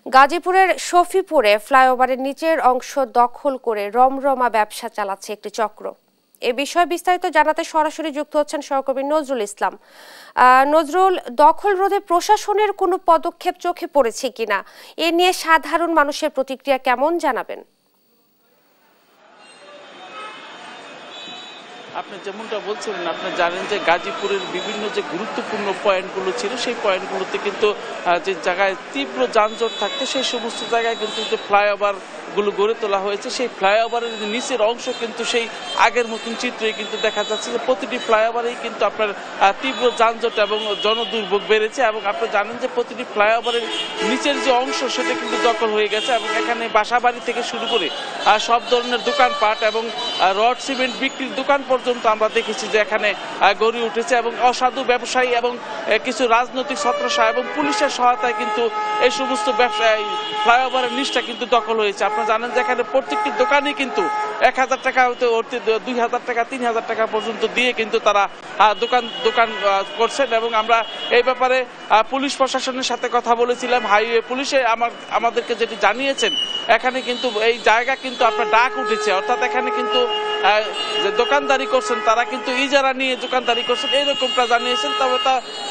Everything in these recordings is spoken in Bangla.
গাজীপুরের শফিপুরে ফ্লাইওভারের নিচের অংশ দখল করে রমরমা ব্যবসা চালাচ্ছে একটি চক্র। এ বিষয়ে বিস্তারিত জানাতে সরাসরি যুক্ত হচ্ছেন সহকর্মী নজরুল ইসলাম। নজরুল, দখল রোধে প্রশাসনের কোনো পদক্ষেপ চোখে পড়েছে কিনা, এ নিয়ে সাধারণ মানুষের প্রতিক্রিয়া কেমন জানাবেন? আপনি যেমনটা বলছিলেন, আপনি জানেন যে গাজীপুরের বিভিন্ন যে গুরুত্বপূর্ণ পয়েন্টগুলো ছিল সেই পয়েন্টগুলোতে কিন্তু যে জায়গায় তীব্র যানজট থাকতো সেই সমস্ত জায়গায় কিন্তু যে ফ্লাইওভার গুলো গড়ে তোলা হয়েছে, সেই ফ্লাইওভারের নিচের অংশ কিন্তু সেই আগের মতন চিত্রই কিন্তু দেখা যাচ্ছে যে প্রতিটি ফ্লাইওভারেই কিন্তু আপনার তীব্র যানজট এবং জনদুর্ভোগ বেড়েছে। এবং আপনি জানেন যে প্রতিটি ফ্লাইওভারের নিচের যে অংশ সেটা কিন্তু দখল হয়ে গেছে এবং এখানে বাসাবাড়ি থেকে শুরু করে সব ধরনের দোকানপাট এবং রড সিমেন্ট বিক্রির দোকান পর্যন্ত আমরা দেখেছি যে এখানে গড়ে উঠেছে। এবং অসাধু ব্যবসায়ী এবং কিছু রাজনৈতিক ছত্রছায়া এবং পুলিশের সহায়তায় কিন্তু এই সমস্ত ব্যবসায়ী ফ্লাইওভারের নিচটা কিন্তু দখল হয়েছে। আপনারা জানেন যে এখানে প্রত্যেকটি দোকানই কিন্তু 1000 টাকা হতে 2000 টাকা 3000 টাকা পর্যন্ত দিয়ে কিন্তু তারা দোকান করছেন। এবং আমরা এই ব্যাপারে পুলিশ প্রশাসনের সাথে কথা বলেছিলাম। হাইওয়ে পুলিশে আমাদেরকে যেটি জানিয়েছেন, এখানে কিন্তু এই জায়গা কিন্তু আপনার ডাক উঠেছে, অর্থাৎ এখানে কিন্তু যে দোকানদারি করছেন তারা কিন্তু ইজারা নিয়ে দোকানদারি করছেন এইরকমটা জানিয়েছেন। তবে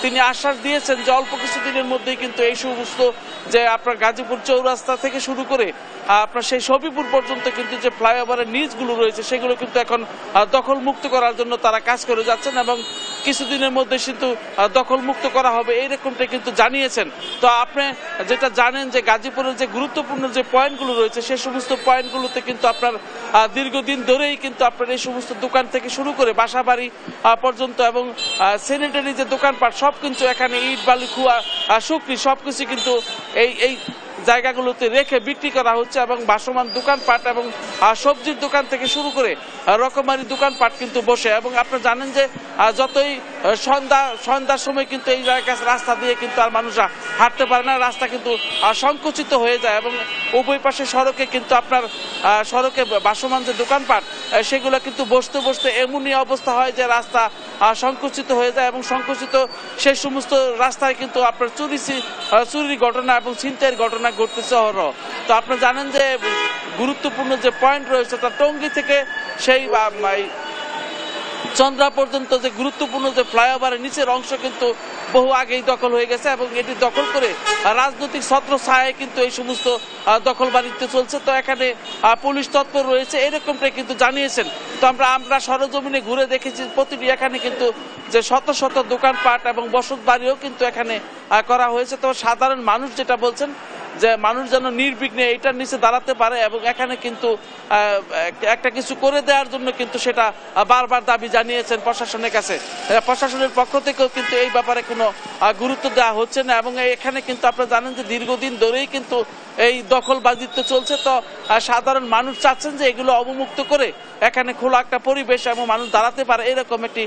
তিনি আশ্বাস দিয়েছেন যে অল্প কিছুদিনের মধ্যেই কিন্তু এই সমস্ত যে আপনার গাজীপুর চৌরাস্তা থেকে শুরু করে আপনার সেই শফিপুর পর্যন্ত কিন্তু যে ফ্লাইওভারের নিচগুলো রয়েছে সেগুলো কিন্তু এখন দখল মুক্ত করার জন্য তারা কাজ করে যাচ্ছেন এবং কিছুদিনের মধ্যে কিন্তু দখল মুক্ত করা হবে এইরকমটা কিন্তু জানিয়েছেন। তো আপনি যেটা জানেন যে গাজীপুরের যে গুরুত্বপূর্ণ যে পয়েন্টগুলো রয়েছে সেই সমস্ত পয়েন্টগুলোতে কিন্তু আপনার দীর্ঘদিন ধরেই কিন্তু আপনার এই সমস্ত দোকান থেকে শুরু করে বাসাবাড়ি পর্যন্ত এবং স্যানিটারি যে দোকানপাট সব কিন্তু এখানে ইট বালি খুয়া শুকরি সবকিছু কিন্তু এই জায়গাগুলোতে রেখে বিক্রি করা হচ্ছে এবং ভাসমান দোকানপাট এবং সবজির দোকান থেকে শুরু করে রকমারি দোকানপাট কিন্তু বসে। এবং আপনারা জানেন যে যতই সন্ধ্যার সময় কিন্তু এই জায়গায় রাস্তা দিয়ে কিন্তু আর মানুষরা হাঁটতে পারে না, রাস্তা কিন্তু সংকুচিত হয়ে যায় এবং উভয় পাশে সড়কে কিন্তু আপনার সড়কে ভাসমান যে দোকানপাট সেগুলো কিন্তু বসতে বসতে এমনই অবস্থা হয় যে রাস্তা সংকুচিত হয়ে যায় এবং সংকুচিত সেই সমস্ত রাস্তায় কিন্তু আপনার চুরির ঘটনা এবং ছিনতাইয়ের ঘটনা ঘটতেছে অহরহ। তো আপনি জানেন যে গুরুত্বপূর্ণ যে পয়েন্ট রয়েছে তা টঙ্গী থেকে সেই চন্দ্রা পর্যন্ত যে গুরুত্বপূর্ণ যে ফ্লাইওভারের নিচের অংশ কিন্তু বহু আগেই দখল হয়ে গেছে এবং এটি দখল করে রাজনৈতিক ছত্রছায়ায় কিন্তু এই সমস্ত দখলবাড়িতে চলছে। তো এখানে পুলিশ তৎপর রয়েছে এরকমটাই কিন্তু জানিয়েছেন। তো আমরা সরজমিনে ঘুরে দেখেছি প্রতিটি এখানে কিন্তু যে শত শত দোকানপাট এবং বসত বাড়িও কিন্তু এখানে করা হয়েছে। তো সাধারণ মানুষ যেটা বলছেন যে মানুষ যেন নির্বিঘ্নে এটার নিচে দাঁড়াতে পারে এবং এখানে কিন্তু একটা কিছু করে দেওয়ার জন্য কিন্তু সেটা বারবার দাবি জানিয়েছেন প্রশাসনের কাছে। প্রশাসনের পক্ষ থেকেও কিন্তু এই ব্যাপারে কোনো গুরুত্ব দেওয়া হচ্ছে না এবং এখানে কিন্তু আপনারা জানেন যে দীর্ঘদিন ধরেই কিন্তু এই দখলবাজিত্ব চলছে। তো সাধারণ মানুষ চাচ্ছেন যে এগুলো অবমুক্ত করে এখানে খোলা একটা পরিবেশ এবং মানুষ দাঁড়াতে পারে এরকম একটি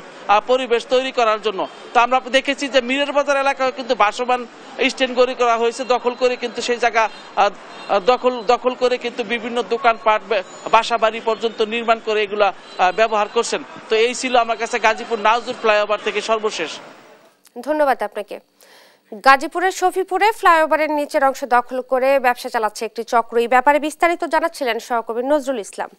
পরিবেশ তৈরি করার জন্য। তো আমরা দেখেছি যে মিরের বাজার এলাকায় কিন্তু ভাসমান স্ট্যান্ড গড়ে করা হয়েছে, দখল করে কিন্তু সেই জায়গা দখল করে কিন্তু বিভিন্ন দোকানপাট বাসাবাড়ি পর্যন্ত নির্মাণ করে এগুলা ব্যবহার করছেন। তো এই ছিল আমার কাছে গাজীপুর নাওজুর ফ্লাইওভার থেকে সর্বশেষ। ধন্যবাদ আপনাকে। গাজীপুরের শফিপুরে ফ্লাইওভারের নিচের অংশ দখল করে ব্যবসা চালাচ্ছে একটি চক্র, এই ব্যাপারে বিস্তারিত জানাচ্ছিলেন সহকর্মী নজরুল ইসলাম।